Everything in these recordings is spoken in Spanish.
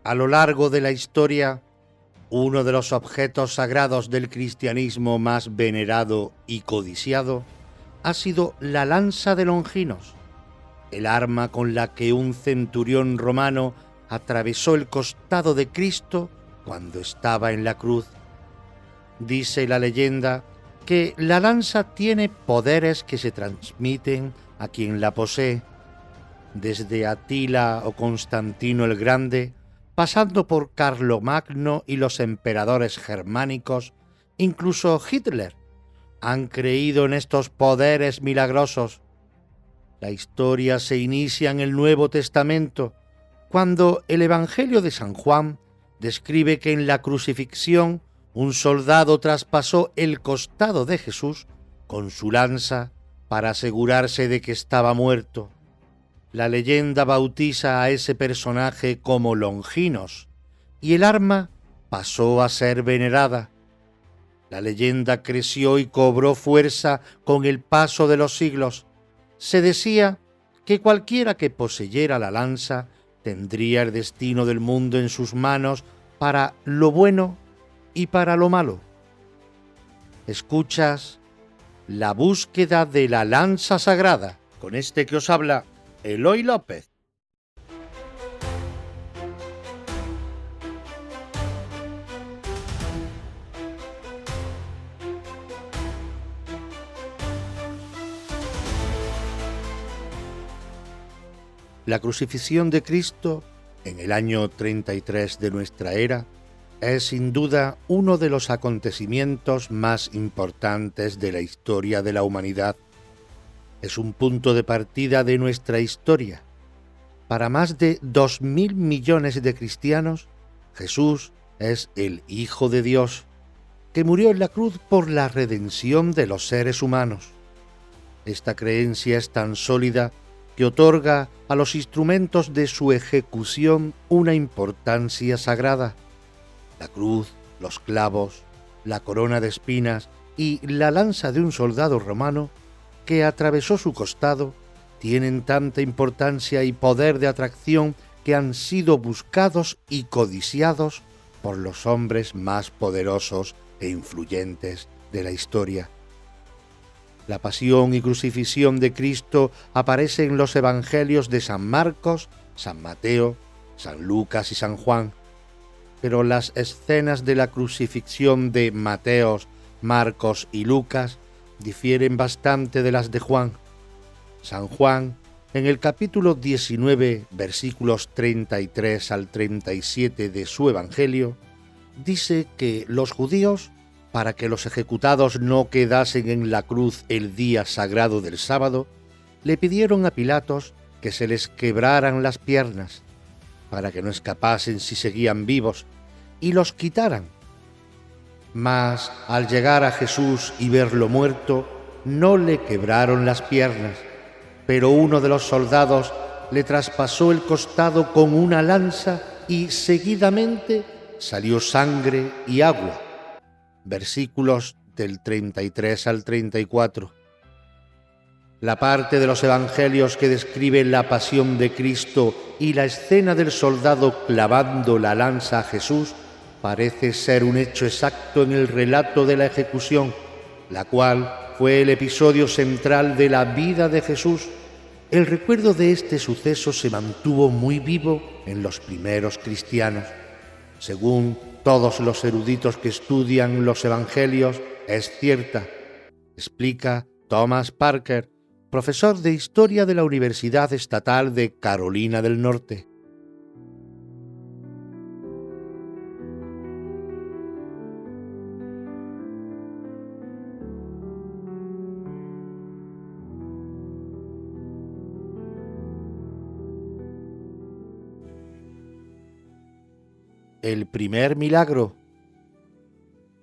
A lo largo de la historia, uno de los objetos sagrados del cristianismo más venerado y codiciado ha sido la lanza de Longinos, el arma con la que un centurión romano atravesó el costado de Cristo cuando estaba en la cruz. Dice la leyenda que la lanza tiene poderes que se transmiten a quien la posee, desde Atila o Constantino el Grande, pasando por Carlomagno y los emperadores germánicos, incluso Hitler, han creído en estos poderes milagrosos. La historia se inicia en el Nuevo Testamento, cuando el Evangelio de San Juan describe que en la crucifixión un soldado traspasó el costado de Jesús con su lanza para asegurarse de que estaba muerto. La leyenda bautiza a ese personaje como Longinos y el arma pasó a ser venerada. La leyenda creció y cobró fuerza con el paso de los siglos. Se decía que cualquiera que poseyera la lanza tendría el destino del mundo en sus manos para lo bueno y para lo malo. Escuchas La búsqueda de la lanza sagrada, con este que os habla Eloy López. La crucifixión de Cristo en el año 33 de nuestra era es sin duda uno de los acontecimientos más importantes de la historia de la humanidad. Es un punto de partida de nuestra historia. Para más de 2.000 millones de cristianos, Jesús es el Hijo de Dios, que murió en la cruz por la redención de los seres humanos. Esta creencia es tan sólida que otorga a los instrumentos de su ejecución una importancia sagrada. La cruz, los clavos, la corona de espinas y la lanza de un soldado romano que atravesó su costado tienen tanta importancia y poder de atracción que han sido buscados y codiciados por los hombres más poderosos e influyentes de la historia. La pasión y crucifixión de Cristo aparece en los evangelios de San Marcos, San Mateo, San Lucas y San Juan, pero las escenas de la crucifixión de Mateo, Marcos y Lucas difieren bastante de las de Juan. San Juan, en el capítulo 19, versículos 33 al 37 de su evangelio, dice que los judíos, para que los ejecutados no quedasen en la cruz el día sagrado del sábado, le pidieron a Pilatos que se les quebraran las piernas, para que no escapasen si seguían vivos, y los quitaran. Mas al llegar a Jesús y verlo muerto, no le quebraron las piernas, pero uno de los soldados le traspasó el costado con una lanza y seguidamente salió sangre y agua. Versículos del 33 al 34. La parte de los evangelios que describe la pasión de Cristo y la escena del soldado clavando la lanza a Jesús parece ser un hecho exacto en el relato de la ejecución, la cual fue el episodio central de la vida de Jesús. El recuerdo de este suceso se mantuvo muy vivo en los primeros cristianos. Según todos los eruditos que estudian los evangelios, es cierta, explica Thomas Parker, profesor de Historia de la Universidad Estatal de Carolina del Norte. El primer milagro.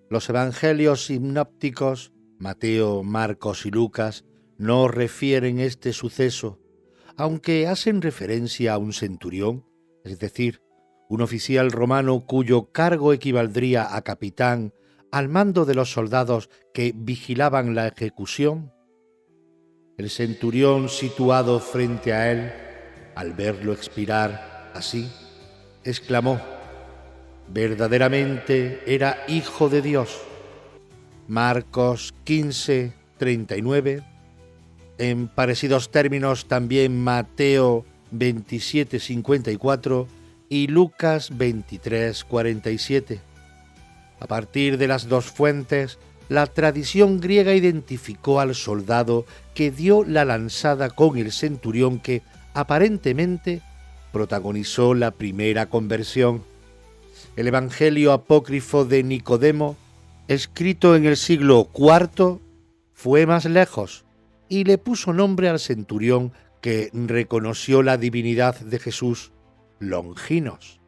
Los evangelios sinópticos, Mateo, Marcos y Lucas, no refieren este suceso, aunque hacen referencia a un centurión, es decir, un oficial romano cuyo cargo equivaldría a capitán al mando de los soldados que vigilaban la ejecución. El centurión situado frente a él, al verlo expirar así, exclamó: verdaderamente era Hijo de Dios. Marcos 15, 39. En parecidos términos también Mateo 27, 54 y Lucas 23, 47. A partir de las dos fuentes, la tradición griega identificó al soldado que dio la lanzada con el centurión que, aparentemente, protagonizó la primera conversión. El Evangelio apócrifo de Nicodemo, escrito en el siglo IV, fue más lejos y le puso nombre al centurión que reconoció la divinidad de Jesús, Longinos.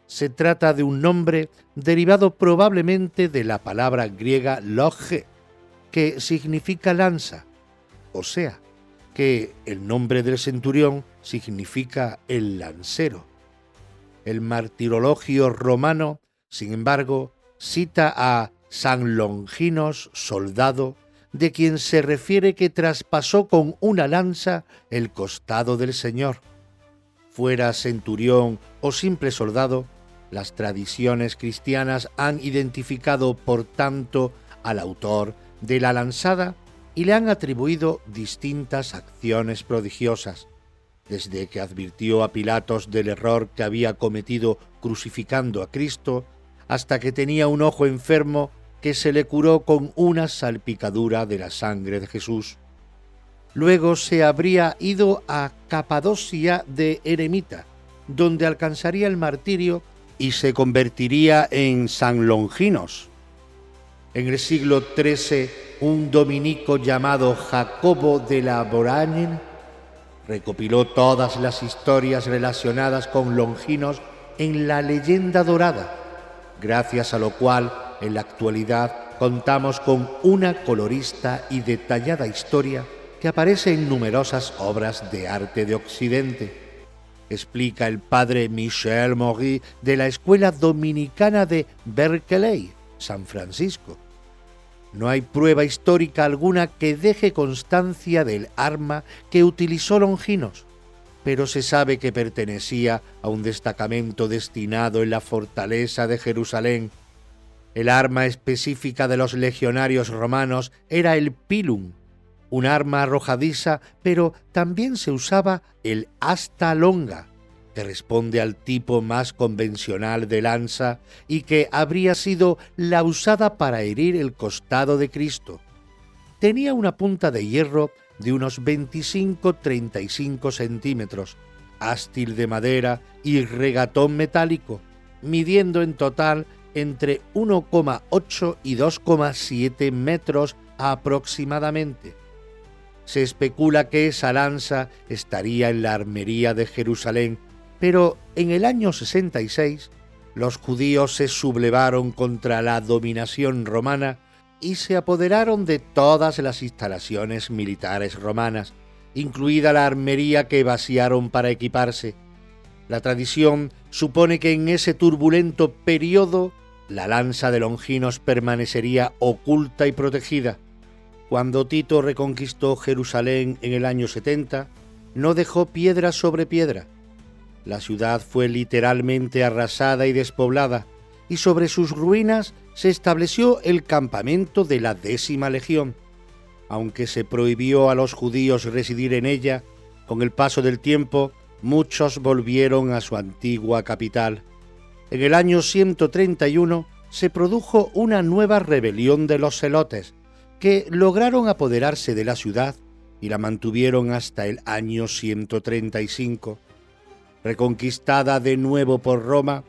Se trata de un nombre derivado probablemente de la palabra griega loge, que significa lanza, o sea, que el nombre del centurión significa el lancero. El martirologio romano, sin embargo, cita a San Longinos, soldado, de quien se refiere que traspasó con una lanza el costado del Señor. Fuera centurión o simple soldado, las tradiciones cristianas han identificado, por tanto, al autor de la lanzada y le han atribuido distintas acciones prodigiosas, desde que advirtió a Pilatos del error que había cometido crucificando a Cristo, hasta que tenía un ojo enfermo que se le curó con una salpicadura de la sangre de Jesús. Luego se habría ido a Capadocia de eremita, donde alcanzaría el martirio y se convertiría en San Longinos. En el siglo XIII, un dominico llamado Jacobo de la Boraine recopiló todas las historias relacionadas con Longinos en la Leyenda Dorada, gracias a lo cual en la actualidad contamos con una colorista y detallada historia que aparece en numerosas obras de arte de Occidente. Explica el padre Michel Maury de la Escuela Dominicana de Berkeley, San Francisco. No hay prueba histórica alguna que deje constancia del arma que utilizó Longinos, pero se sabe que pertenecía a un destacamento destinado en la fortaleza de Jerusalén. El arma específica de los legionarios romanos era el pilum, un arma arrojadiza, pero también se usaba el asta longa, que responde al tipo más convencional de lanza y que habría sido la usada para herir el costado de Cristo. Tenía una punta de hierro de unos 25-35 centímetros, ástil de madera y regatón metálico, midiendo en total entre 1,8 y 2,7 metros aproximadamente. Se especula que esa lanza estaría en la armería de Jerusalén, pero en el año 66 los judíos se sublevaron contra la dominación romana y se apoderaron de todas las instalaciones militares romanas, incluida la armería que vaciaron para equiparse. La tradición supone que en ese turbulento periodo la lanza de Longinos permanecería oculta y protegida. Cuando Tito reconquistó Jerusalén en el año 70, no dejó piedra sobre piedra. La ciudad fue literalmente arrasada y despoblada, y sobre sus ruinas se estableció el campamento de la 10ª Legión. Aunque se prohibió a los judíos residir en ella, con el paso del tiempo muchos volvieron a su antigua capital. En el año 131 se produjo una nueva rebelión de los celotes, que lograron apoderarse de la ciudad y la mantuvieron hasta el año 135. Reconquistada de nuevo por Roma,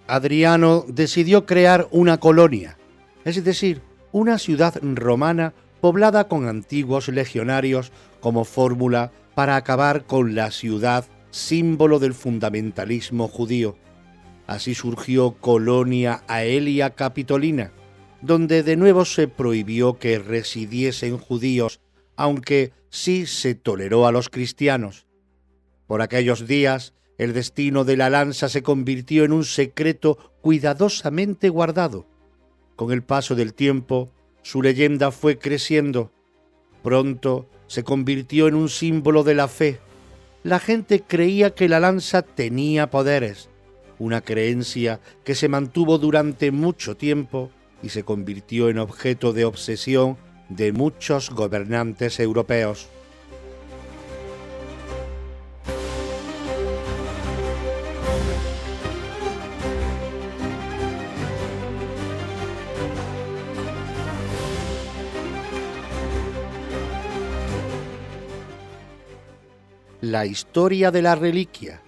Adriano decidió crear una colonia, es decir, una ciudad romana poblada con antiguos legionarios como fórmula para acabar con la ciudad, símbolo del fundamentalismo judío. Así surgió Colonia Aelia Capitolina, donde de nuevo se prohibió que residiesen judíos, aunque sí se toleró a los cristianos. Por aquellos días, el destino de la lanza se convirtió en un secreto cuidadosamente guardado. Con el paso del tiempo, su leyenda fue creciendo. Pronto se convirtió en un símbolo de la fe. La gente creía que la lanza tenía poderes. una creencia que se mantuvo durante mucho tiempo y se convirtió en objeto de obsesión de muchos gobernantes europeos. La historia de la reliquia.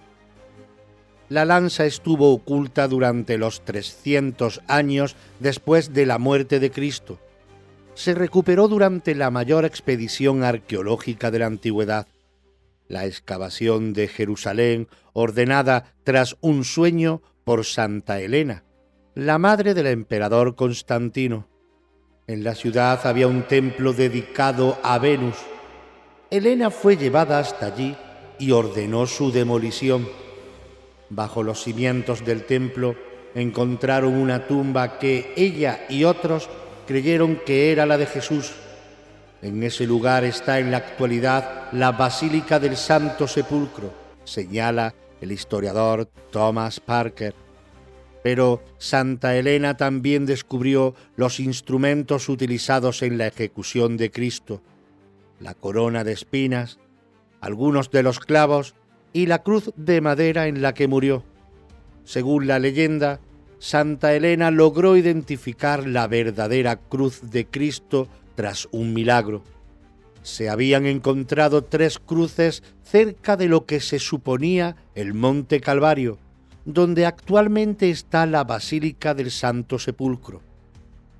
La lanza estuvo oculta durante los 300 años después de la muerte de Cristo. Se recuperó durante la mayor expedición arqueológica de la antigüedad, la excavación de Jerusalén, ordenada tras un sueño por Santa Elena, la madre del emperador Constantino. En la ciudad había un templo dedicado a Venus. Elena fue llevada hasta allí y ordenó su demolición. Bajo los cimientos del templo encontraron una tumba que ella y otros creyeron que era la de Jesús. En ese lugar está en la actualidad la Basílica del Santo Sepulcro, señala el historiador Thomas Parker. Pero Santa Elena también descubrió los instrumentos utilizados en la ejecución de Cristo, la corona de espinas, algunos de los clavos y la cruz de madera en la que murió. Según la leyenda, Santa Elena logró identificar la verdadera cruz de Cristo tras un milagro. Se habían encontrado 3 cruces cerca de lo que se suponía el Monte Calvario, donde actualmente está la Basílica del Santo Sepulcro.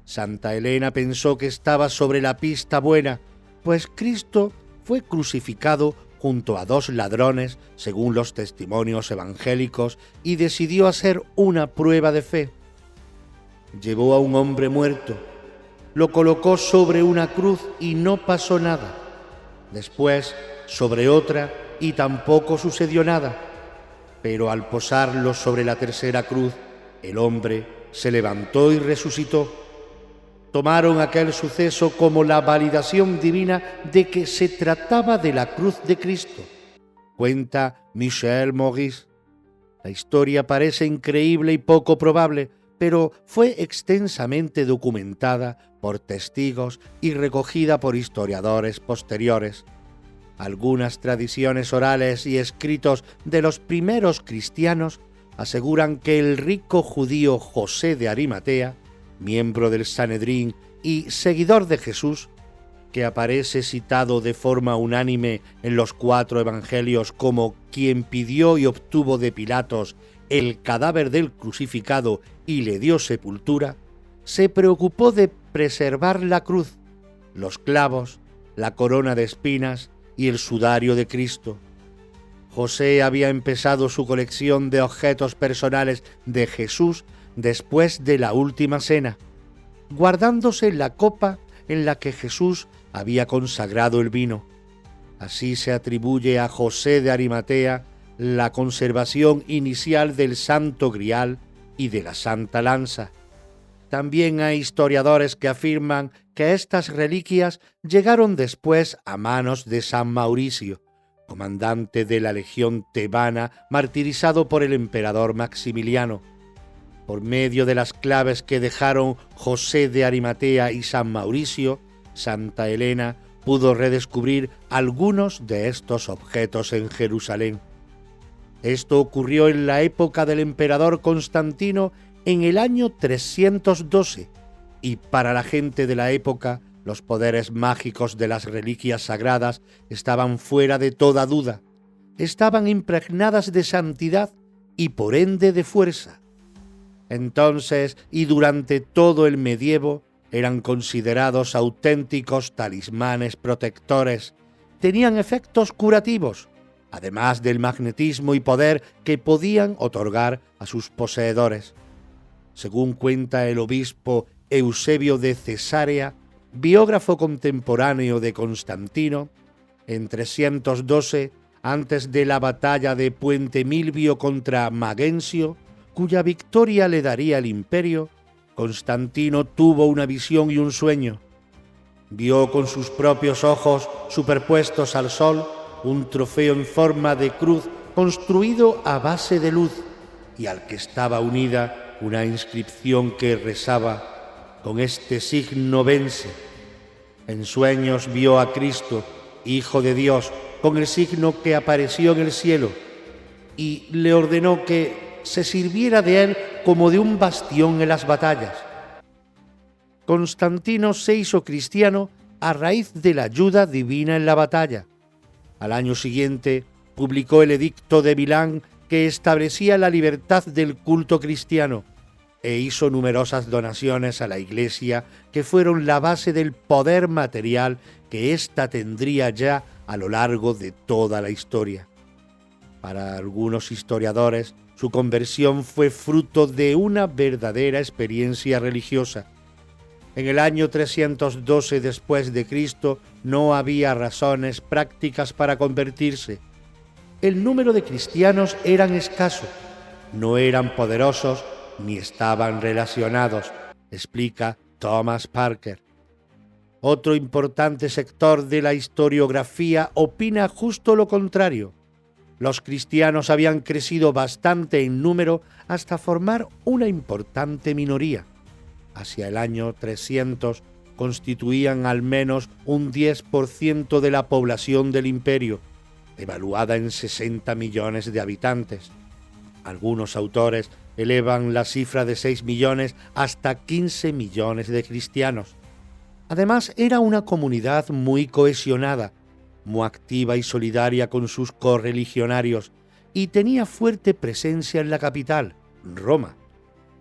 Santa Elena pensó que estaba sobre la pista buena, pues Cristo fue crucificado junto a 2 ladrones, según los testimonios evangélicos, y decidió hacer una prueba de fe. Llevó a un hombre muerto, lo colocó sobre una cruz y no pasó nada. Después, sobre otra, y tampoco sucedió nada. Pero al posarlo sobre la tercera cruz, el hombre se levantó y resucitó. Tomaron aquel suceso como la validación divina de que se trataba de la cruz de Cristo, cuenta Michel Maurice. La historia parece increíble y poco probable, pero fue extensamente documentada por testigos y recogida por historiadores posteriores. Algunas tradiciones orales y escritos de los primeros cristianos aseguran que el rico judío José de Arimatea, miembro del Sanedrín y seguidor de Jesús, que aparece citado de forma unánime en los 4 evangelios como quien pidió y obtuvo de Pilatos el cadáver del crucificado y le dio sepultura, se preocupó de preservar la cruz, los clavos, la corona de espinas y el sudario de Cristo. José había empezado su colección de objetos personales de Jesús después de la última cena, guardándose la copa en la que Jesús había consagrado el vino. Así se atribuye a José de Arimatea la conservación inicial del Santo Grial y de la Santa Lanza. También hay historiadores que afirman que estas reliquias llegaron después a manos de San Mauricio, comandante de la legión tebana martirizado por el emperador Maximiliano. Por medio de las claves que dejaron José de Arimatea y San Mauricio, Santa Elena pudo redescubrir algunos de estos objetos en Jerusalén. Esto ocurrió en la época del emperador Constantino en el año 312, y para la gente de la época los poderes mágicos de las reliquias sagradas estaban fuera de toda duda. Estaban impregnadas de santidad y por ende de fuerza. Entonces y durante todo el medievo eran considerados auténticos talismanes protectores, tenían efectos curativos, además del magnetismo y poder que podían otorgar a sus poseedores. Según cuenta el obispo Eusebio de Cesarea, biógrafo contemporáneo de Constantino, en 312, antes de la batalla de Puente Milvio contra Magencio, cuya victoria le daría el imperio, Constantino tuvo una visión y un sueño. Vio con sus propios ojos, superpuestos al sol, un trofeo en forma de cruz construido a base de luz. y al que estaba unida una inscripción que rezaba: con este signo vence. En sueños vio a Cristo, Hijo de Dios, con el signo que apareció en el cielo, y le ordenó que se sirviera de él como de un bastión en las batallas. Constantino se hizo cristiano a raíz de la ayuda divina en la batalla. Al año siguiente publicó el Edicto de Milán, que establecía la libertad del culto cristiano, e hizo numerosas donaciones a la Iglesia que fueron la base del poder material que ésta tendría ya a lo largo de toda la historia. Para algunos historiadores, su conversión fue fruto de una verdadera experiencia religiosa. En el año 312 después de Cristo no había razones prácticas para convertirse. El número de cristianos eran escaso, no eran poderosos ni estaban relacionados, explica Thomas Parker. Otro importante sector de la historiografía opina justo lo contrario. Los cristianos habían crecido bastante en número hasta formar una importante minoría. Hacia el año 300 constituían al menos un 10% de la población del imperio, evaluada en 60 millones de habitantes. Algunos autores elevan la cifra de 6 millones hasta 15 millones de cristianos. Además, era una comunidad muy cohesionada, muy activa y solidaria con sus correligionarios, y tenía fuerte presencia en la capital, Roma.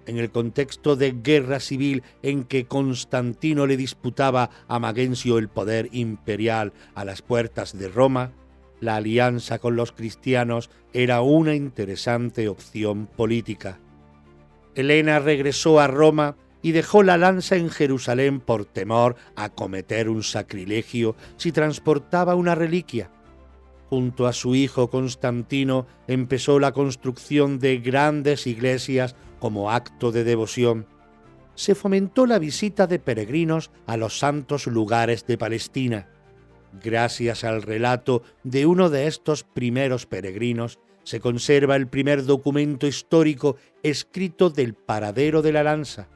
En el contexto de guerra civil en que Constantino le disputaba a Magencio el poder imperial a las puertas de Roma, la alianza con los cristianos era una interesante opción política. Helena regresó a Roma y dejó la lanza en Jerusalén por temor a cometer un sacrilegio si transportaba una reliquia. Junto a su hijo Constantino empezó la construcción de grandes iglesias como acto de devoción. Se fomentó la visita de peregrinos a los santos lugares de Palestina. Gracias al relato de uno de estos primeros peregrinos, se conserva el primer documento histórico escrito del paradero de la lanza.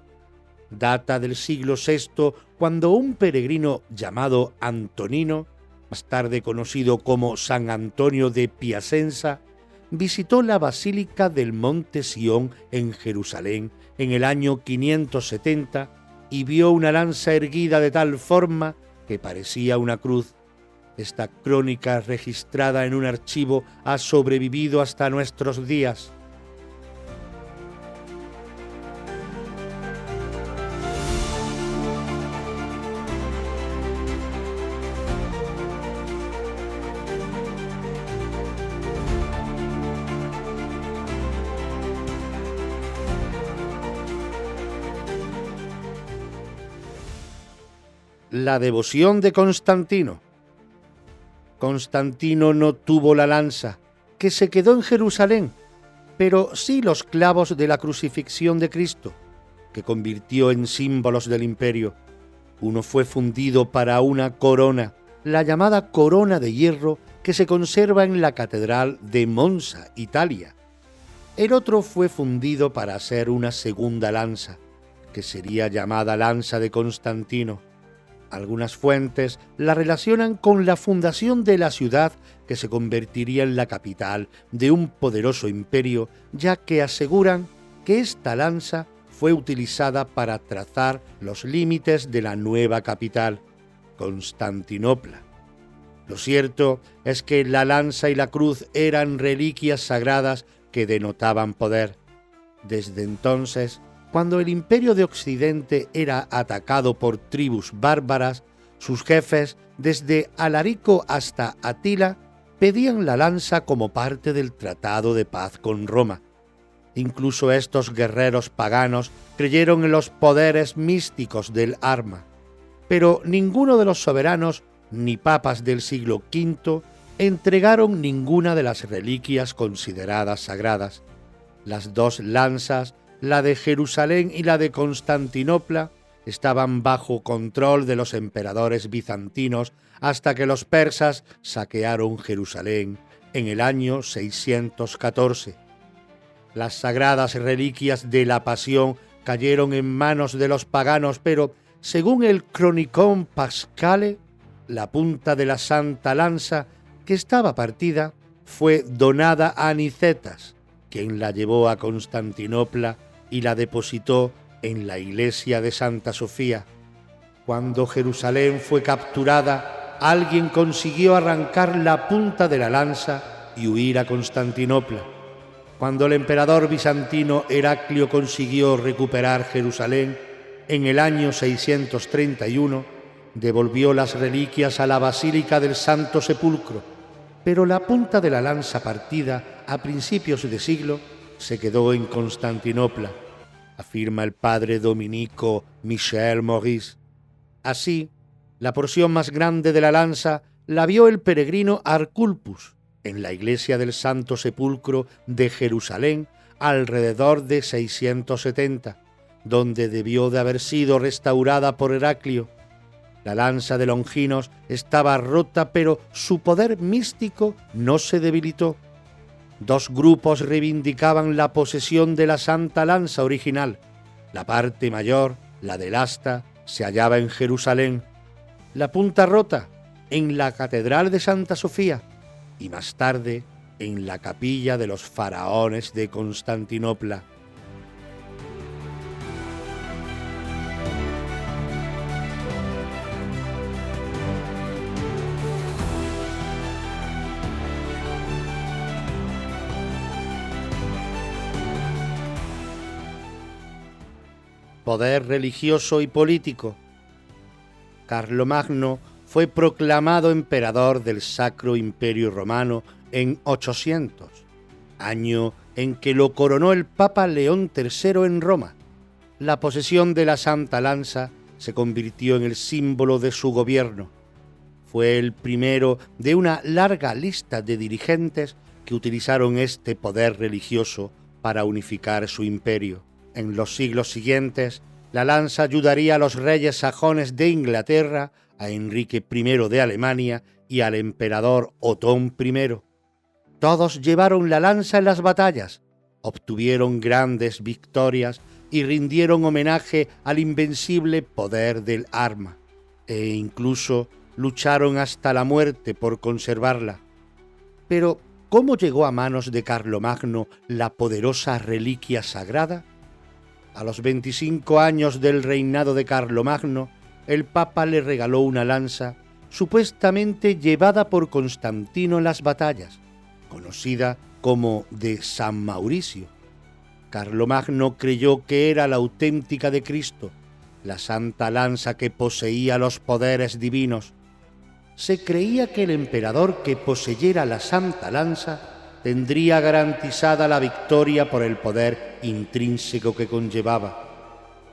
Data del siglo VI, cuando un peregrino llamado Antonino, más tarde conocido como San Antonio de Piacenza, visitó la Basílica del Monte Sión en Jerusalén en el año 570 y vio una lanza erguida de tal forma que parecía una cruz. Esta crónica, registrada en un archivo, ha sobrevivido hasta nuestros días. La devoción de Constantino. Constantino no tuvo la lanza, que se quedó en Jerusalén, pero sí los clavos de la crucifixión de Cristo, que convirtió en símbolos del imperio. Uno fue fundido para una corona, la llamada corona de hierro, que se conserva en la Catedral de Monza, Italia. El otro fue fundido para hacer una segunda lanza, que sería llamada lanza de Constantino. Algunas fuentes la relacionan con la fundación de la ciudad que se convertiría en la capital de un poderoso imperio, ya que aseguran que esta lanza fue utilizada para trazar los límites de la nueva capital, Constantinopla. Lo cierto es que la lanza y la cruz eran reliquias sagradas que denotaban poder. Desde entonces, cuando el imperio de Occidente era atacado por tribus bárbaras, sus jefes, desde Alarico hasta Atila, pedían la lanza como parte del tratado de paz con Roma. Incluso estos guerreros paganos creyeron en los poderes místicos del arma. Pero ninguno de los soberanos ni papas del siglo V entregaron ninguna de las reliquias consideradas sagradas. Las dos lanzas, la de Jerusalén y la de Constantinopla, estaban bajo control de los emperadores bizantinos hasta que los persas saquearon Jerusalén en el año 614. Las sagradas reliquias de la Pasión cayeron en manos de los paganos, pero, según el Chronicon Paschale, la punta de la Santa Lanza, que estaba partida, fue donada a Nicetas, quien la llevó a Constantinopla y la depositó en la iglesia de Santa Sofía. Cuando Jerusalén fue capturada, alguien consiguió arrancar la punta de la lanza y huir a Constantinopla. Cuando el emperador bizantino Heraclio consiguió recuperar Jerusalén, en el año 631, devolvió las reliquias a la Basílica del Santo Sepulcro, pero la punta de la lanza partida a principios de siglo se quedó en Constantinopla, afirma el padre dominico Michel Maurice. Así, la porción más grande de la lanza la vio el peregrino Arculpus en la iglesia del Santo Sepulcro de Jerusalén alrededor de 670, donde debió de haber sido restaurada por Heraclio. La lanza de Longinos estaba rota, pero su poder místico no se debilitó. Dos grupos reivindicaban la posesión de la Santa Lanza original. La parte mayor, la del asta, se hallaba en Jerusalén. La punta rota, en la Catedral de Santa Sofía, y más tarde en la capilla de los faraones de Constantinopla. Poder religioso y político. Carlomagno fue proclamado emperador del Sacro Imperio Romano en 800, año en que lo coronó el Papa León III en Roma. La posesión de la Santa Lanza se convirtió en el símbolo de su gobierno. Fue el primero de una larga lista de dirigentes que utilizaron este poder religioso para unificar su imperio. En los siglos siguientes, la lanza ayudaría a los reyes sajones de Inglaterra, a Enrique I de Alemania y al emperador Otón I. Todos llevaron la lanza en las batallas, obtuvieron grandes victorias y rindieron homenaje al invencible poder del arma, e incluso lucharon hasta la muerte por conservarla. Pero, ¿cómo llegó a manos de Carlomagno la poderosa reliquia sagrada? A los 25 años del reinado de Carlomagno, el Papa le regaló una lanza supuestamente llevada por Constantino en las batallas, conocida como de San Mauricio. Carlomagno creyó que era la auténtica de Cristo, la santa lanza que poseía los poderes divinos. Se creía que el emperador que poseyera la santa lanza tendría garantizada la victoria por el poder intrínseco que conllevaba.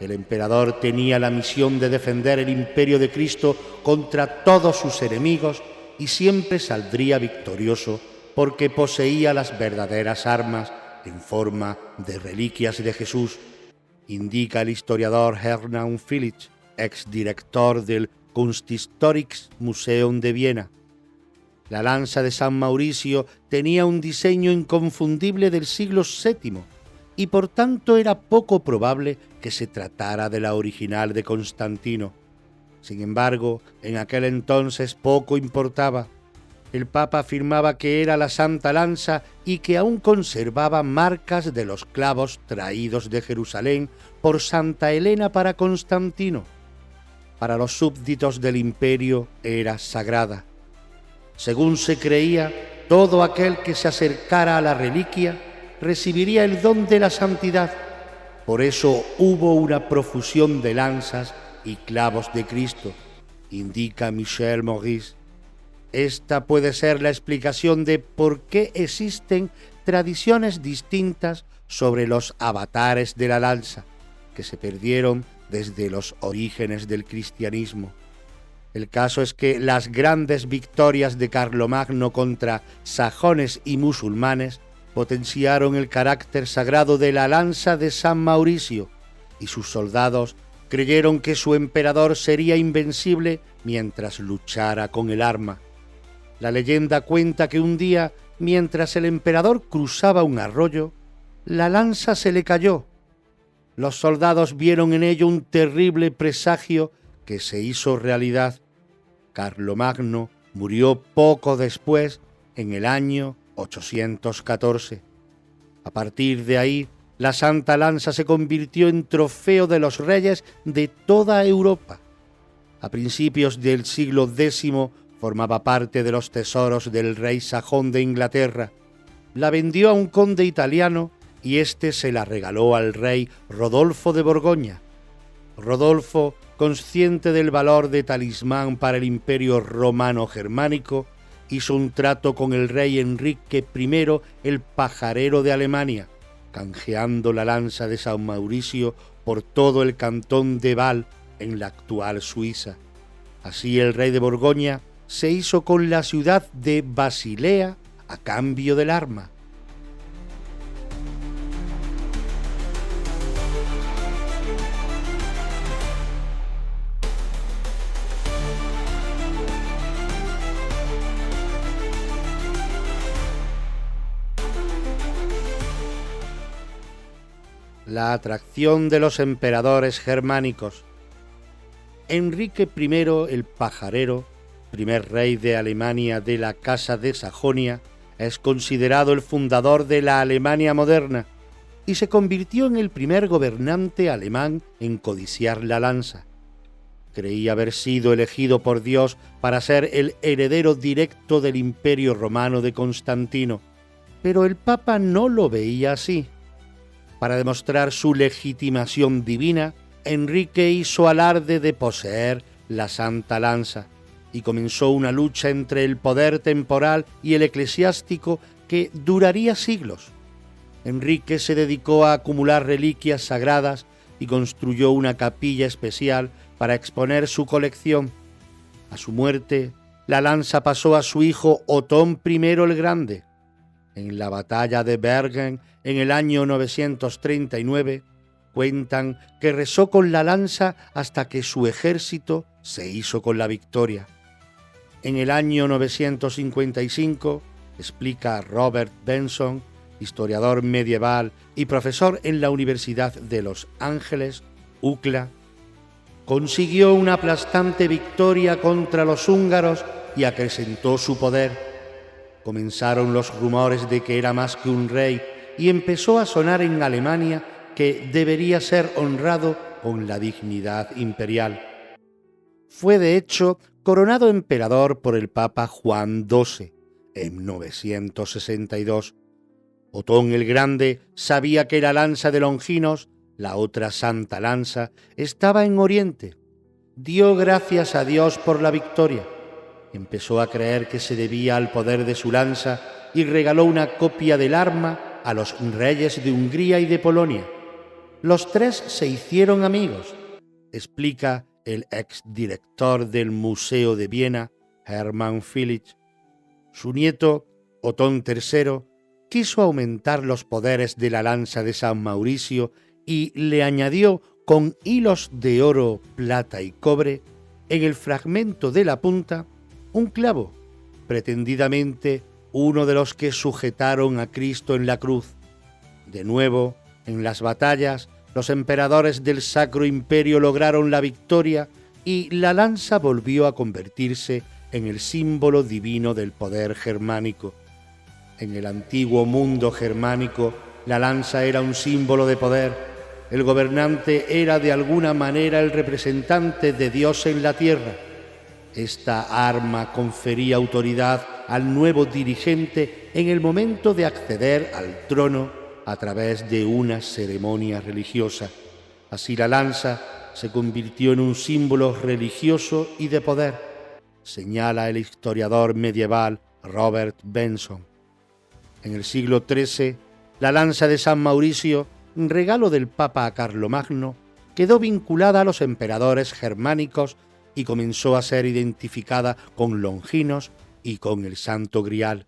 El emperador tenía la misión de defender el imperio de Cristo contra todos sus enemigos y siempre saldría victorioso porque poseía las verdaderas armas en forma de reliquias de Jesús, indica el historiador Hernán Fillich, exdirector del Kunsthistorisches Museum de Viena. La lanza de San Mauricio tenía un diseño inconfundible del siglo VII y por tanto era poco probable que se tratara de la original de Constantino. Sin embargo, en aquel entonces poco importaba. El Papa afirmaba que era la Santa Lanza y que aún conservaba marcas de los clavos traídos de Jerusalén por Santa Helena para Constantino. Para los súbditos del imperio era sagrada. Según se creía, todo aquel que se acercara a la reliquia recibiría el don de la santidad. Por eso hubo una profusión de lanzas y clavos de Cristo, indica Michel Maurice. Esta puede ser la explicación de por qué existen tradiciones distintas sobre los avatares de la lanza, que se perdieron desde los orígenes del cristianismo. El caso es que las grandes victorias de Carlomagno contra sajones y musulmanes potenciaron el carácter sagrado de la lanza de San Mauricio, y sus soldados creyeron que su emperador sería invencible mientras luchara con el arma. La leyenda cuenta que un día, mientras el emperador cruzaba un arroyo, La lanza se le cayó. Los soldados vieron en ello un terrible presagio que se hizo realidad. Carlomagno murió poco después, en el año 814. A partir de ahí, la Santa Lanza se convirtió en trofeo de los reyes de toda Europa. A principios del siglo X formaba parte de los tesoros del rey sajón de Inglaterra. La vendió a un conde italiano y éste se la regaló al rey Rodolfo de Borgoña. Rodolfo, consciente del valor de talismán para el imperio romano germánico, hizo un trato con el rey Enrique I el Pajarero de Alemania, canjeando la lanza de San Mauricio por todo el cantón de Val en la actual Suiza. Así el rey de Borgoña se hizo con la ciudad de Basilea a cambio del arma. La atracción de los emperadores germánicos. Enrique I el Pajarero, primer rey de Alemania de la Casa de Sajonia, es considerado el fundador de la Alemania moderna y se convirtió en el primer gobernante alemán en codiciar la lanza. Creía haber sido elegido por Dios para ser el heredero directo del Imperio Romano de Constantino, pero el Papa no lo veía así. Para demostrar su legitimación divina, Enrique hizo alarde de poseer la Santa Lanza y comenzó una lucha entre el poder temporal y el eclesiástico que duraría siglos. Enrique se dedicó a acumular reliquias sagradas y construyó una capilla especial para exponer su colección. A su muerte, la lanza pasó a su hijo Otón I el Grande. En la batalla de Bergen, en el año 939, cuentan que rezó con la lanza hasta que su ejército se hizo con la victoria. En el año 955, explica Robert Benson, historiador medieval y profesor en la Universidad de Los Ángeles, UCLA, consiguió una aplastante victoria contra los húngaros y acrecentó su poder. Comenzaron los rumores de que era más que un rey y empezó a sonar en Alemania que debería ser honrado con la dignidad imperial. Fue de hecho coronado emperador por el Papa Juan XII en 962. Otón el Grande sabía que la lanza de Longinos, la otra Santa Lanza, estaba en Oriente. Dio gracias a Dios por la victoria. Empezó a creer que se debía al poder de su lanza y regaló una copia del arma a los reyes de Hungría y de Polonia. Los tres se hicieron amigos, explica el exdirector del Museo de Viena, Hermann Philips. Su nieto, Otón III, quiso aumentar los poderes de la lanza de San Mauricio y le añadió con hilos de oro, plata y cobre, en el fragmento de la punta, un clavo, pretendidamente uno de los que sujetaron a Cristo en la cruz. De nuevo, en las batallas, los emperadores del Sacro Imperio lograron la victoria y la lanza volvió a convertirse en el símbolo divino del poder germánico. En el antiguo mundo germánico, la lanza era un símbolo de poder. El gobernante era de alguna manera el representante de Dios en la tierra. Esta arma confería autoridad al nuevo dirigente en el momento de acceder al trono a través de una ceremonia religiosa. Así la lanza se convirtió en un símbolo religioso y de poder, señala el historiador medieval Robert Benson. En el siglo XIII, la lanza de San Mauricio, regalo del Papa a Carlomagno, quedó vinculada a los emperadores germánicos y comenzó a ser identificada con Longinos y con el Santo Grial.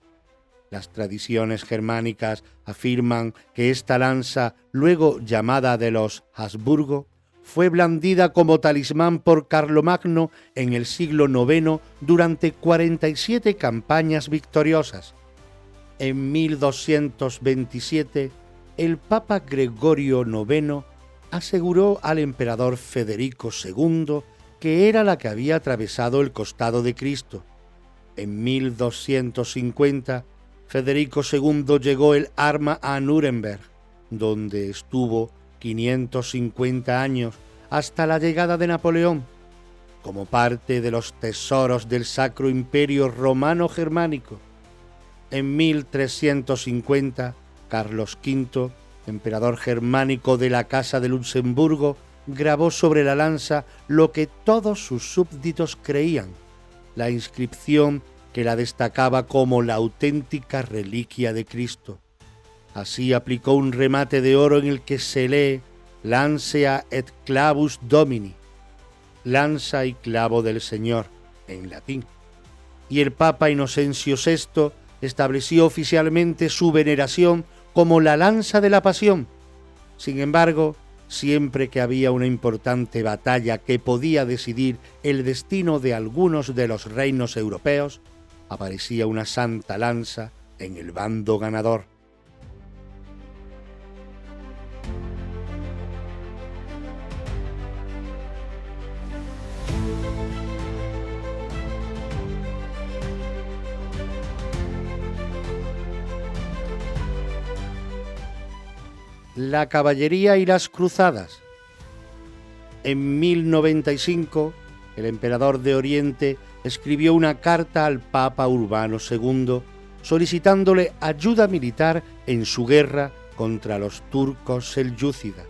Las tradiciones germánicas afirman que esta lanza, luego llamada de los Habsburgo, fue blandida como talismán por Carlomagno en el siglo IX durante 47 campañas victoriosas. En 1227, el Papa Gregorio IX aseguró al emperador Federico II que era la que había atravesado el costado de Cristo. En 1250, Federico II llegó el arma a Nuremberg, donde estuvo 550 años hasta la llegada de Napoleón, como parte de los tesoros del Sacro Imperio Romano Germánico. En 1350, Carlos V, emperador germánico de la Casa de Luxemburgo, grabó sobre la lanza lo que todos sus súbditos creían, la inscripción que la destacaba como la auténtica reliquia de Cristo. Así aplicó un remate de oro en el que se lee Lancea et clavus Domini, lanza y clavo del Señor, en latín. Y el Papa Inocencio VI estableció oficialmente su veneración como la lanza de la pasión. Sin embargo, siempre que había una importante batalla que podía decidir el destino de algunos de los reinos europeos, aparecía una santa lanza en el bando ganador. La caballería y las cruzadas. En 1095, el emperador de Oriente escribió una carta al Papa Urbano II solicitándole ayuda militar en su guerra contra los turcos selyúcidas.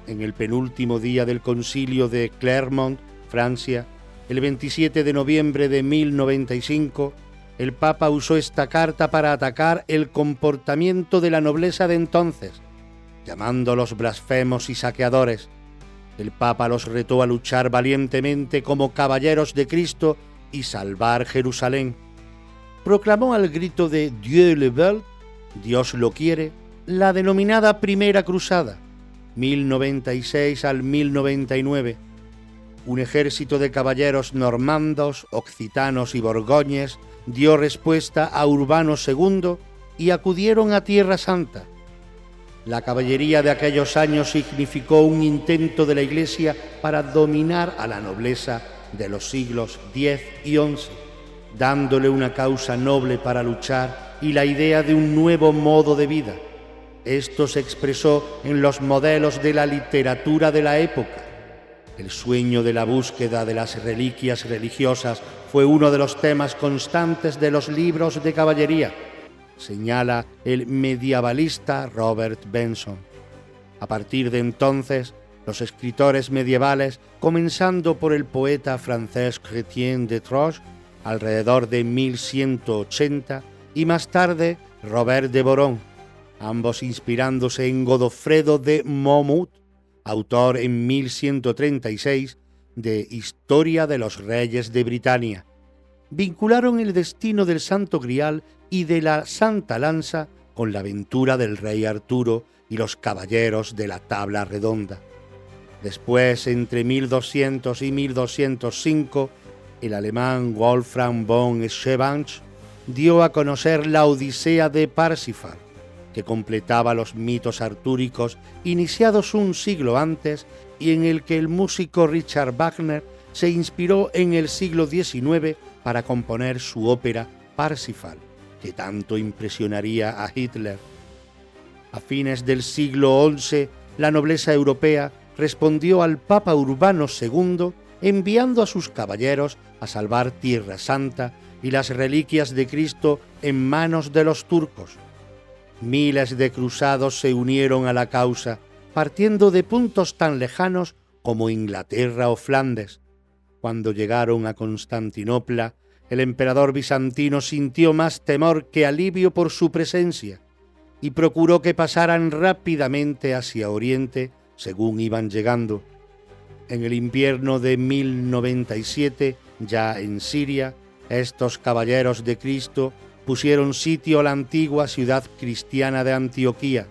En el penúltimo día del concilio de Clermont, Francia, el 27 de noviembre de 1095, el Papa usó esta carta para atacar el comportamiento de la nobleza de entonces, llamándolos blasfemos y saqueadores. El Papa los retó a luchar valientemente como caballeros de Cristo y salvar Jerusalén. Proclamó al grito de Dieu le veut, Dios lo quiere, la denominada Primera Cruzada, 1096 al 1099. Un ejército de caballeros normandos, occitanos y borgoñes dio respuesta a Urbano II y acudieron a Tierra Santa. La caballería de aquellos años significó un intento de la Iglesia para dominar a la nobleza de los siglos X y XI, dándole una causa noble para luchar y la idea de un nuevo modo de vida. Esto se expresó en los modelos de la literatura de la época. El sueño de la búsqueda de las reliquias religiosas fue uno de los temas constantes de los libros de caballería, señala el medievalista Robert Benson. A partir de entonces, los escritores medievales, comenzando por el poeta francés Chrétien de Troyes, alrededor de 1180, y más tarde Robert de Boron, ambos inspirándose en Godofredo de Monmouth, autor en 1136 de Historia de los Reyes de Britania, vincularon el destino del Santo Grial y de la Santa Lanza con la aventura del rey Arturo y los caballeros de la Tabla Redonda. Después, entre 1200 y 1205, el alemán Wolfram von Schevansch dio a conocer la Odisea de Parsifal, que completaba los mitos artúricos iniciados un siglo antes y en el que el músico Richard Wagner se inspiró en el siglo XIX para componer su ópera Parsifal, que tanto impresionaría a Hitler. A fines del siglo XI, la nobleza europea respondió al Papa Urbano II enviando a sus caballeros a salvar Tierra Santa y las reliquias de Cristo en manos de los turcos. Miles de cruzados se unieron a la causa, partiendo de puntos tan lejanos como Inglaterra o Flandes. Cuando llegaron a Constantinopla, el emperador bizantino sintió más temor que alivio por su presencia y procuró que pasaran rápidamente hacia Oriente según iban llegando. En el invierno de 1097, ya en Siria, estos caballeros de Cristo pusieron sitio a la antigua ciudad cristiana de Antioquía.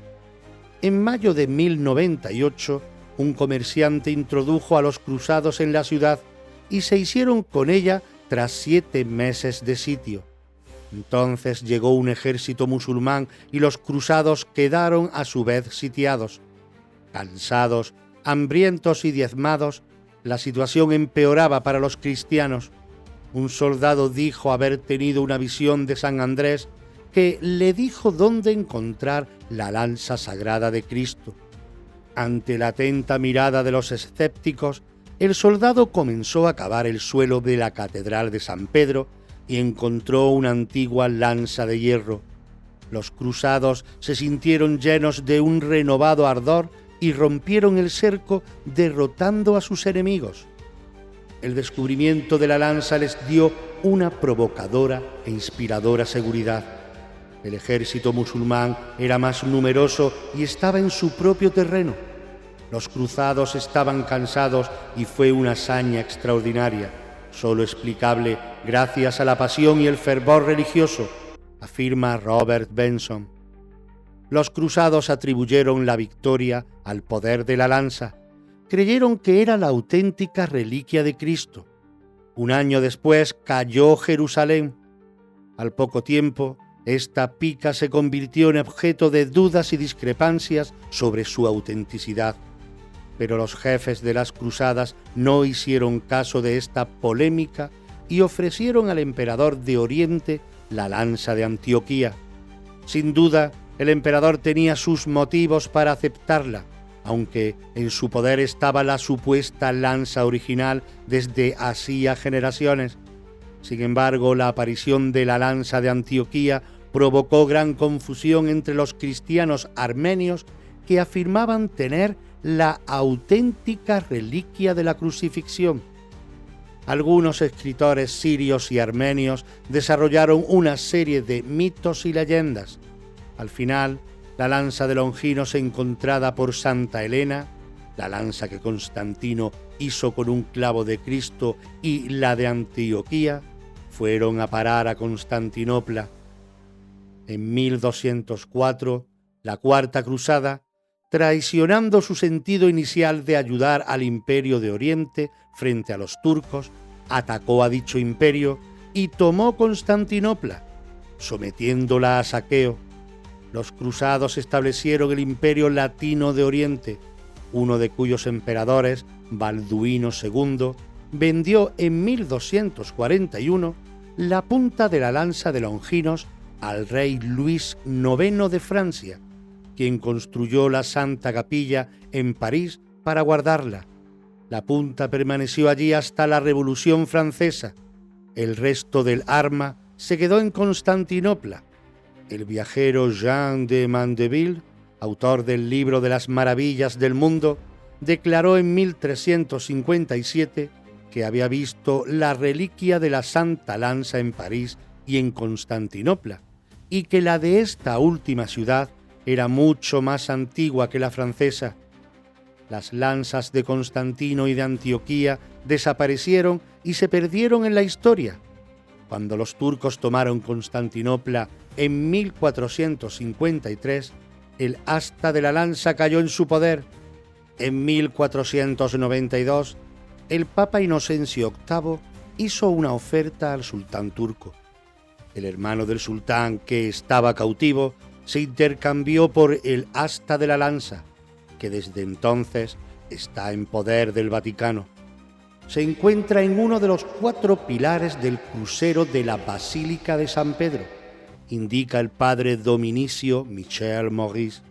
En mayo de 1098, un comerciante introdujo a los cruzados en la ciudad y se hicieron con ella tras 7 meses de sitio. Entonces llegó un ejército musulmán y los cruzados quedaron a su vez sitiados. Cansados, hambrientos y diezmados, la situación empeoraba para los cristianos. Un soldado dijo haber tenido una visión de San Andrés que le dijo dónde encontrar la lanza sagrada de Cristo. Ante la atenta mirada de los escépticos, el soldado comenzó a cavar el suelo de la catedral de San Pedro y encontró una antigua lanza de hierro. Los cruzados se sintieron llenos de un renovado ardor y rompieron el cerco derrotando a sus enemigos. El descubrimiento de la lanza les dio una provocadora e inspiradora seguridad. El ejército musulmán era más numeroso y estaba en su propio terreno. Los cruzados estaban cansados y fue una hazaña extraordinaria, solo explicable gracias a la pasión y el fervor religioso, afirma Robert Benson. Los cruzados atribuyeron la victoria al poder de la lanza. Creyeron que era la auténtica reliquia de Cristo. Un año después cayó Jerusalén. Al poco tiempo, esta pica se convirtió en objeto de dudas y discrepancias sobre su autenticidad. Pero los jefes de las cruzadas no hicieron caso de esta polémica y ofrecieron al emperador de Oriente la lanza de Antioquía. Sin duda, el emperador tenía sus motivos para aceptarla, aunque en su poder estaba la supuesta lanza original desde hacía generaciones. Sin embargo, la aparición de la lanza de Antioquía provocó gran confusión entre los cristianos armenios que afirmaban tener la auténtica reliquia de la crucifixión. Algunos escritores sirios y armenios desarrollaron una serie de mitos y leyendas. Al final, la lanza de Longinos encontrada por Santa Elena, la lanza que Constantino hizo con un clavo de Cristo y la de Antioquía fueron a parar a Constantinopla. En 1204, la Cuarta Cruzada, traicionando su sentido inicial de ayudar al Imperio de Oriente frente a los turcos, atacó a dicho imperio y tomó Constantinopla, sometiéndola a saqueo. Los cruzados establecieron el Imperio Latino de Oriente, uno de cuyos emperadores, Balduino II, vendió en 1241 la punta de la lanza de Longinos al rey Luis IX de Francia, quien construyó la Santa Capilla en París para guardarla. La punta permaneció allí hasta la Revolución Francesa. El resto del arma se quedó en Constantinopla. El viajero Jean de Mandeville, autor del libro de las maravillas del mundo, declaró en 1357 que había visto la reliquia de la Santa Lanza en París y en Constantinopla, y que la de esta última ciudad era mucho más antigua que la francesa. Las lanzas de Constantino y de Antioquía desaparecieron y se perdieron en la historia. Cuando los turcos tomaron Constantinopla en 1453, el asta de la lanza cayó en su poder. En 1492, el Papa Inocencio VIII hizo una oferta al sultán turco. El hermano del sultán, que estaba cautivo, se intercambió por el asta de la lanza, que desde entonces está en poder del Vaticano. Se encuentra en uno de los 4 pilares del crucero de la Basílica de San Pedro, indica el padre dominicio Michel Maurice.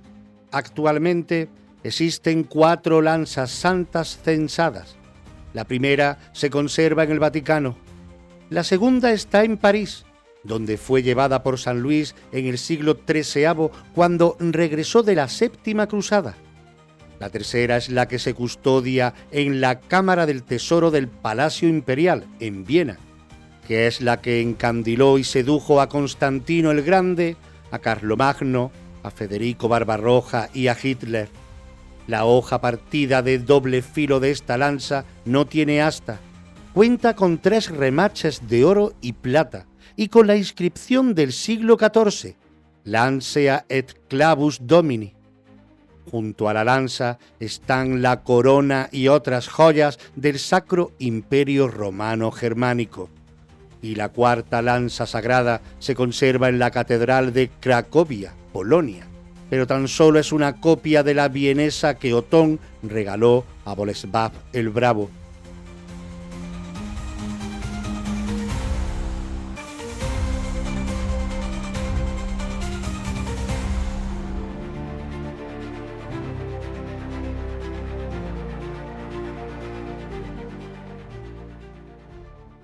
Actualmente existen 4 lanzas santas censadas. La primera se conserva en el Vaticano. La segunda está en París, donde fue llevada por San Luis en el siglo XIII cuando regresó de la Séptima Cruzada. La tercera es la que se custodia en la Cámara del Tesoro del Palacio Imperial, en Viena, que es la que encandiló y sedujo a Constantino el Grande, a Carlomagno, a Federico Barbarroja y a Hitler. La hoja partida de doble filo de esta lanza no tiene asta. Cuenta con 3 remaches de oro y plata y con la inscripción del siglo XIV, Lancea et clavus Domini. Junto a la lanza están la corona y otras joyas del Sacro Imperio Romano Germánico. y la cuarta lanza sagrada se conserva en la Catedral de Cracovia, Polonia, pero tan solo es una copia de la vienesa que Otón regaló a Bolesław el Bravo.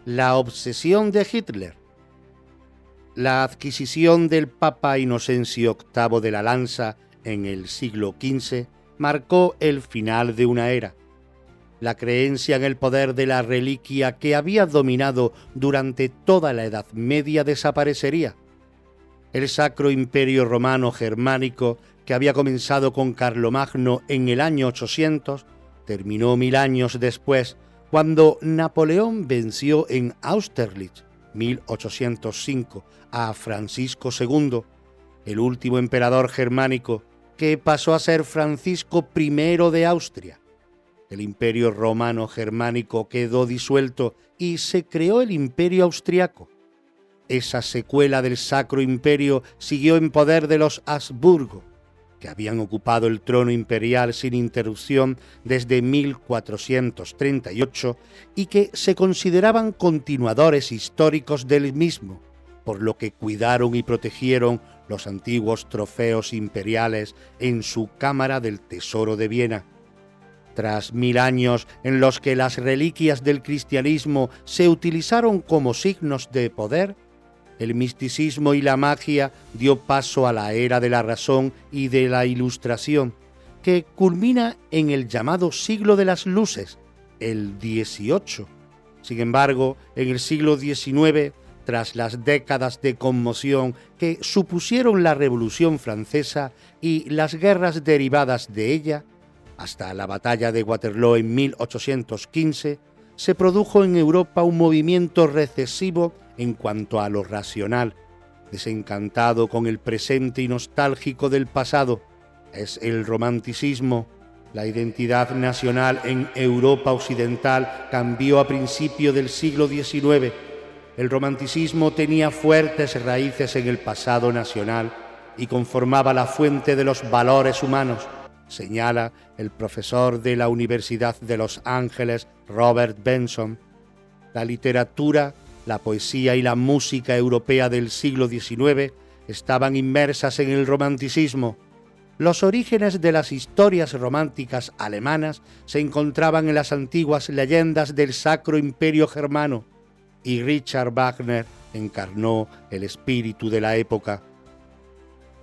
La obsesión de Hitler. La adquisición del Papa Inocencio VIII de la lanza en el siglo XV marcó el final de una era. La creencia en el poder de la reliquia que había dominado durante toda la Edad Media desaparecería. El Sacro Imperio Romano Germánico, que había comenzado con Carlomagno en el año 800, terminó 1000 años después, cuando Napoleón venció en Austerlitz, 1805, a Francisco II, el último emperador germánico, que pasó a ser Francisco I de Austria. El Imperio Romano Germánico quedó disuelto y se creó el Imperio Austriaco. Esa secuela del Sacro Imperio siguió en poder de los Habsburgo, que habían ocupado el trono imperial sin interrupción desde 1438 y que se consideraban continuadores históricos del mismo, por lo que cuidaron y protegieron los antiguos trofeos imperiales en su Cámara del Tesoro de Viena. Tras 1000 años en los que las reliquias del cristianismo se utilizaron como signos de poder, el misticismo y la magia dio paso a la era de la razón y de la Ilustración, que culmina en el llamado Siglo de las Luces, el XVIII. Sin embargo, en el siglo XIX, tras las décadas de conmoción que supusieron la Revolución Francesa y las guerras derivadas de ella, hasta la batalla de Waterloo en 1815, se produjo en Europa un movimiento recesivo en cuanto a lo racional, desencantado con el presente y nostálgico del pasado. Es el romanticismo. La identidad nacional en Europa occidental cambió a principios del siglo XIX. El romanticismo tenía fuertes raíces en el pasado nacional y conformaba la fuente de los valores humanos, señala el profesor de la Universidad de Los Ángeles, Robert Benson. La literatura, la poesía y la música europea del siglo XIX estaban inmersas en el romanticismo. Los orígenes de las historias románticas alemanas se encontraban en las antiguas leyendas del Sacro Imperio Germano, y Richard Wagner encarnó el espíritu de la época.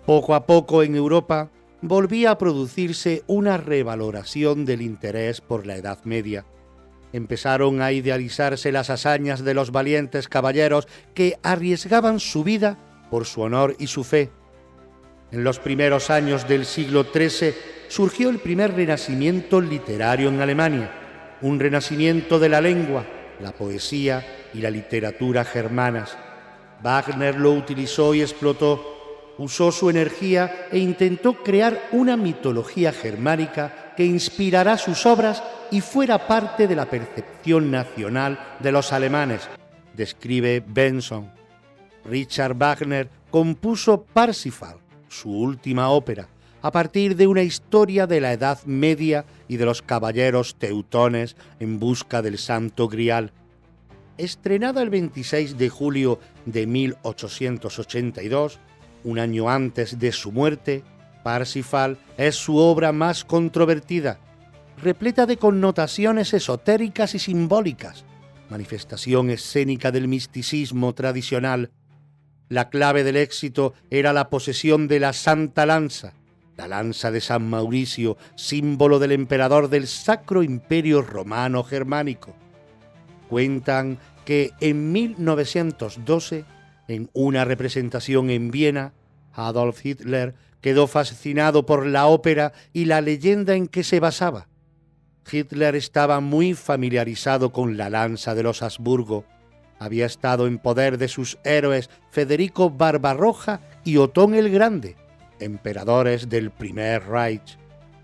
Poco a poco en Europa volvía a producirse una revaloración del interés por la Edad Media. Empezaron a idealizarse las hazañas de los valientes caballeros que arriesgaban su vida por su honor y su fe. En los primeros años del siglo XIII surgió el primer renacimiento literario en Alemania, un renacimiento de la lengua, la poesía y la literatura germanas. Wagner lo utilizó y explotó. Usó su energía e intentó crear una mitología germánica que inspirara sus obras y fuera parte de la percepción nacional de los alemanes, describe Benson. Richard Wagner compuso Parsifal, su última ópera, a partir de una historia de la Edad Media y de los caballeros teutones en busca del Santo Grial. Estrenada el 26 de julio de 1882, un año antes de su muerte, Parsifal es su obra más controvertida, repleta de connotaciones esotéricas y simbólicas, manifestación escénica del misticismo tradicional. La clave del éxito era la posesión de la Santa Lanza, la lanza de San Mauricio, símbolo del emperador del Sacro Imperio Romano Germánico. Cuentan que en 1912, en una representación en Viena, Adolf Hitler quedó fascinado por la ópera y la leyenda en que se basaba. Hitler estaba muy familiarizado con la lanza de los Habsburgo. Había estado en poder de sus héroes Federico Barbarroja y Otón el Grande, emperadores del Primer Reich,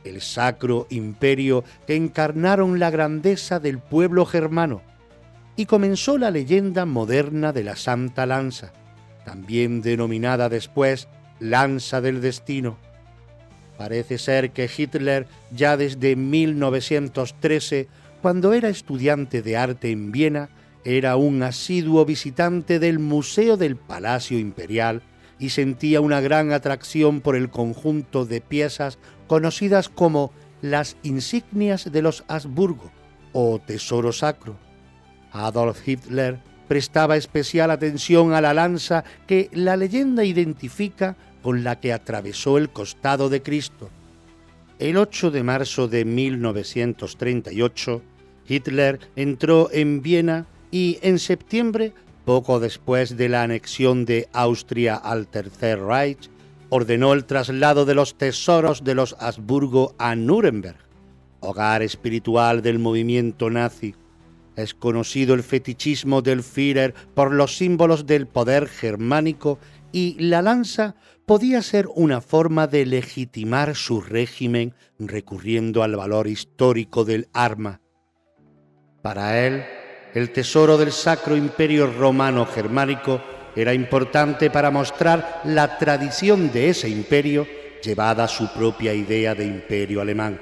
el Sacro Imperio que encarnaron la grandeza del pueblo germano. y comenzó la leyenda moderna de la Santa Lanza, también denominada después Lanza del Destino. Parece ser que Hitler, ya desde 1913, cuando era estudiante de arte en Viena, era un asiduo visitante del Museo del Palacio Imperial y sentía una gran atracción por el conjunto de piezas conocidas como las insignias de los Habsburgo o tesoro sacro. Adolf Hitler prestaba especial atención a la lanza que la leyenda identifica con la que atravesó el costado de Cristo. El 8 de marzo de 1938, Hitler entró en Viena y en septiembre, poco después de la anexión de Austria al Tercer Reich, ordenó el traslado de los tesoros de los Habsburgo a Nuremberg, hogar espiritual del movimiento nazi. Es conocido el fetichismo del Führer por los símbolos del poder germánico y la lanza podía ser una forma de legitimar su régimen recurriendo al valor histórico del arma. Para él, el tesoro del Sacro Imperio Romano Germánico era importante para mostrar la tradición de ese imperio llevada a su propia idea de imperio alemán.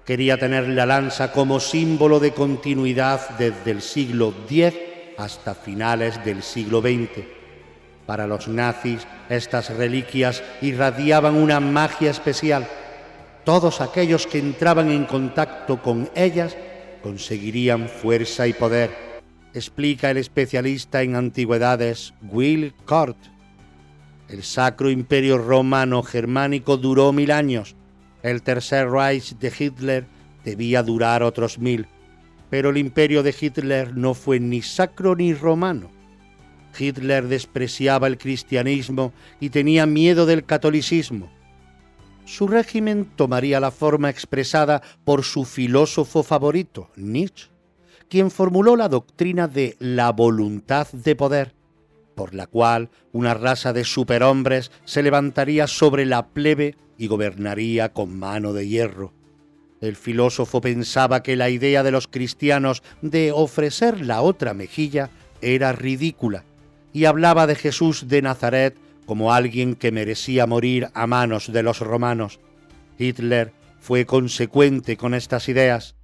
Quería tener la lanza como símbolo de continuidad desde el siglo X hasta finales del siglo XX. Para los nazis, estas reliquias irradiaban una magia especial. Todos aquellos que entraban en contacto con ellas conseguirían fuerza y poder, explica el especialista en antigüedades Will Kort. El Sacro Imperio Romano Germánico duró 1000 años. El Tercer Reich de Hitler debía durar otros 1000, pero el imperio de Hitler no fue ni sacro ni romano. Hitler despreciaba el cristianismo y tenía miedo del catolicismo. Su régimen tomaría la forma expresada por su filósofo favorito, Nietzsche, quien formuló la doctrina de la voluntad de poder, por la cual una raza de superhombres se levantaría sobre la plebe y gobernaría con mano de hierro. El filósofo pensaba que la idea de los cristianos de ofrecer la otra mejilla era ridícula y hablaba de Jesús de Nazaret como alguien que merecía morir a manos de los romanos. Hitler fue consecuente con estas ideas.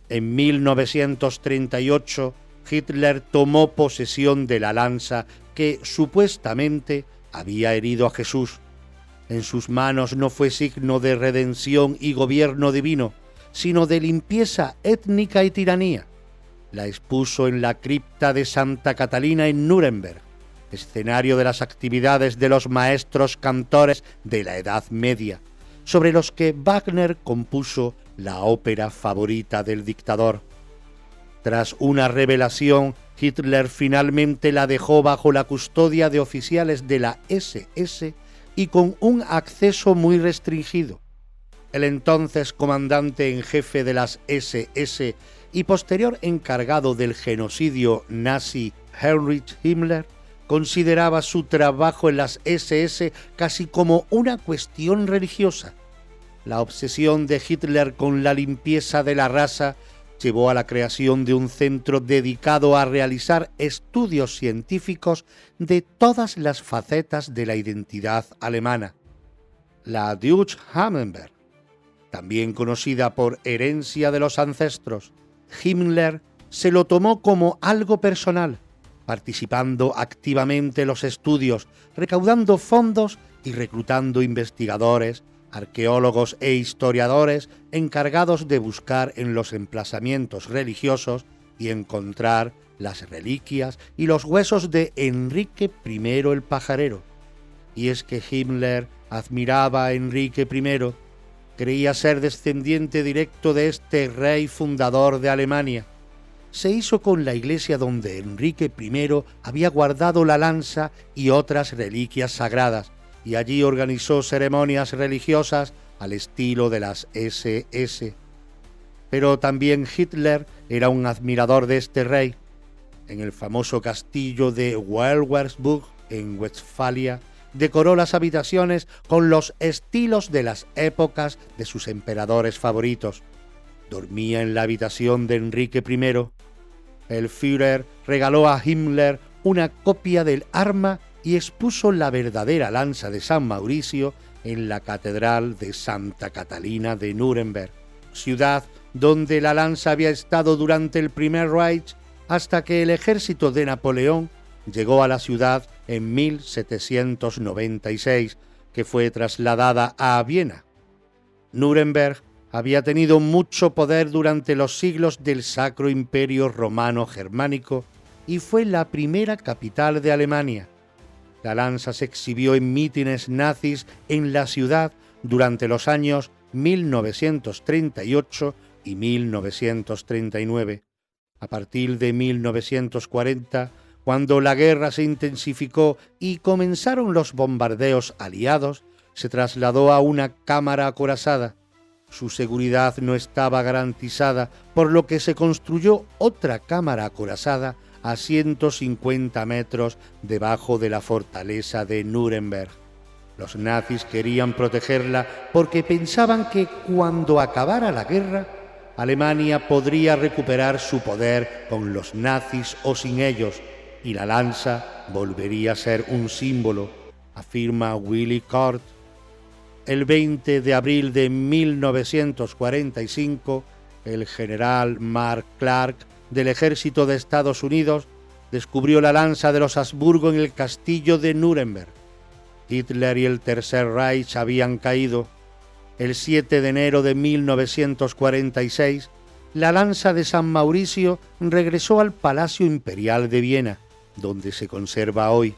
En 1938, Hitler tomó posesión de la lanza que supuestamente había herido a Jesús. En sus manos no fue signo de redención y gobierno divino, sino de limpieza étnica y tiranía. La expuso en la cripta de Santa Catalina en Nuremberg, escenario de las actividades de los maestros cantores de la Edad Media, sobre los que Wagner compuso la ópera favorita del dictador. Tras una revelación, Hitler finalmente la dejó bajo la custodia de oficiales de la SS y con un acceso muy restringido. El entonces comandante en jefe de las SS y posterior encargado del genocidio nazi Heinrich Himmler consideraba su trabajo en las SS casi como una cuestión religiosa. La obsesión de Hitler con la limpieza de la raza llevó a la creación de un centro dedicado a realizar estudios científicos de todas las facetas de la identidad alemana. La Deutsche Hammenberg, también conocida por herencia de los ancestros, Himmler se lo tomó como algo personal, participando activamente en los estudios, recaudando fondos y reclutando investigadores, arqueólogos e historiadores encargados de buscar en los emplazamientos religiosos y encontrar las reliquias y los huesos de Enrique I el Pajarero. Y es que Himmler admiraba a Enrique I, creía ser descendiente directo de este rey fundador de Alemania. Se hizo con la iglesia donde Enrique I había guardado la lanza y otras reliquias sagradas, y allí organizó ceremonias religiosas al estilo de las SS. Pero también Hitler era un admirador de este rey. En el famoso castillo de Wilhelmsburg, en Westfalia, decoró las habitaciones con los estilos de las épocas de sus emperadores favoritos. Dormía en la habitación de Enrique I. el Führer regaló a Himmler una copia del arma y expuso la verdadera lanza de San Mauricio en la Catedral de Santa Catalina de Nuremberg, ciudad donde la lanza había estado durante el Primer Reich hasta que el ejército de Napoleón llegó a la ciudad en 1796, que fue trasladada a Viena. Nuremberg había tenido mucho poder durante los siglos del Sacro Imperio Romano Germánico y fue la primera capital de Alemania. La lanza se exhibió en mítines nazis en la ciudad durante los años 1938 y 1939. A partir de 1940, cuando la guerra se intensificó y comenzaron los bombardeos aliados, se trasladó a una cámara acorazada. Su seguridad no estaba garantizada, por lo que se construyó otra cámara acorazada a 150 metros debajo de la fortaleza de Nuremberg. Los nazis querían protegerla porque pensaban que cuando acabara la guerra, Alemania podría recuperar su poder con los nazis o sin ellos, y la lanza volvería a ser un símbolo, afirma Willy Kort. El 20 de abril de 1945, el general Mark Clark del ejército de Estados Unidos descubrió la lanza de los Habsburgo en el castillo de Nuremberg. Hitler y el Tercer Reich habían caído. El 7 de enero de 1946, la lanza de San Mauricio regresó al Palacio Imperial de Viena, donde se conserva hoy.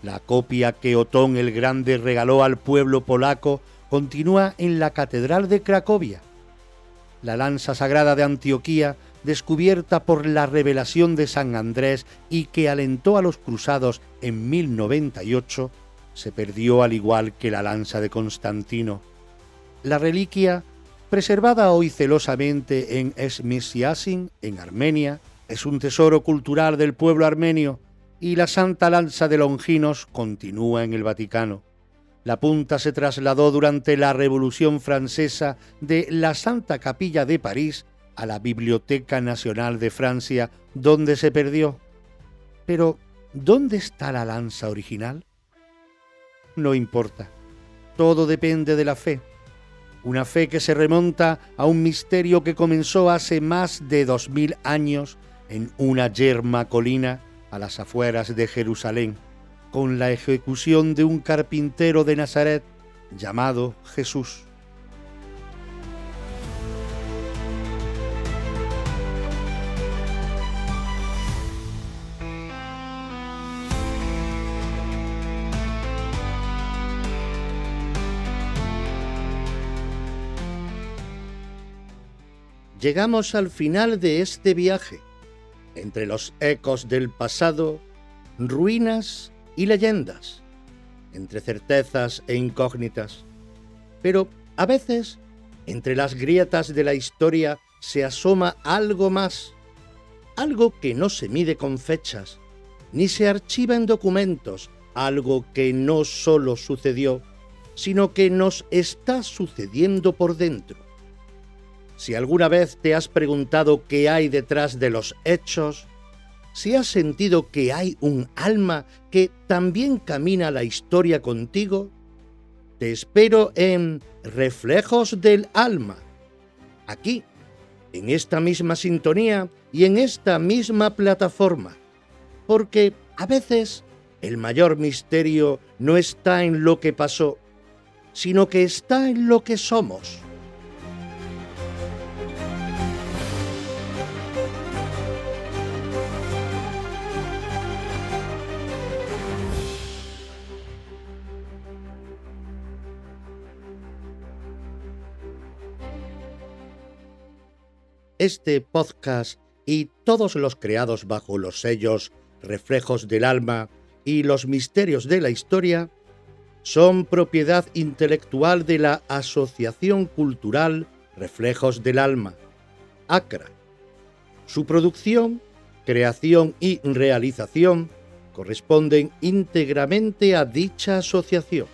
La copia que Otón el Grande regaló al pueblo polaco continúa en la Catedral de Cracovia. La lanza sagrada de Antioquía, descubierta por la revelación de San Andrés y que alentó a los cruzados en 1098, se perdió al igual que la lanza de Constantino. La reliquia, preservada hoy celosamente en Esmisiasin, en Armenia, es un tesoro cultural del pueblo armenio, y la Santa Lanza de Longinos continúa en el Vaticano. La punta se trasladó durante la Revolución Francesa de la Santa Capilla de París a la Biblioteca Nacional de Francia, donde se perdió. Pero, ¿dónde está la lanza original? No importa. Todo depende de la fe. Una fe que se remonta a un misterio que comenzó hace más de 2000 años en una yerma colina a las afueras de Jerusalén, con la ejecución de un carpintero de Nazaret llamado Jesús. Llegamos al final de este viaje, entre los ecos del pasado, ruinas y leyendas, entre certezas e incógnitas. Pero a veces, entre las grietas de la historia se asoma algo más, algo que no se mide con fechas, ni se archiva en documentos, algo que no solo sucedió, sino que nos está sucediendo por dentro. Si alguna vez te has preguntado qué hay detrás de los hechos, si has sentido que hay un alma que también camina la historia contigo, te espero en Reflejos del Alma, aquí, en esta misma sintonía y en esta misma plataforma, porque a veces el mayor misterio no está en lo que pasó, sino que está en lo que somos. Este podcast y todos los creados bajo los sellos Reflejos del Alma y Los Misterios de la Historia son propiedad intelectual de la Asociación Cultural Reflejos del Alma, ACRA. Su producción, creación y realización corresponden íntegramente a dicha asociación.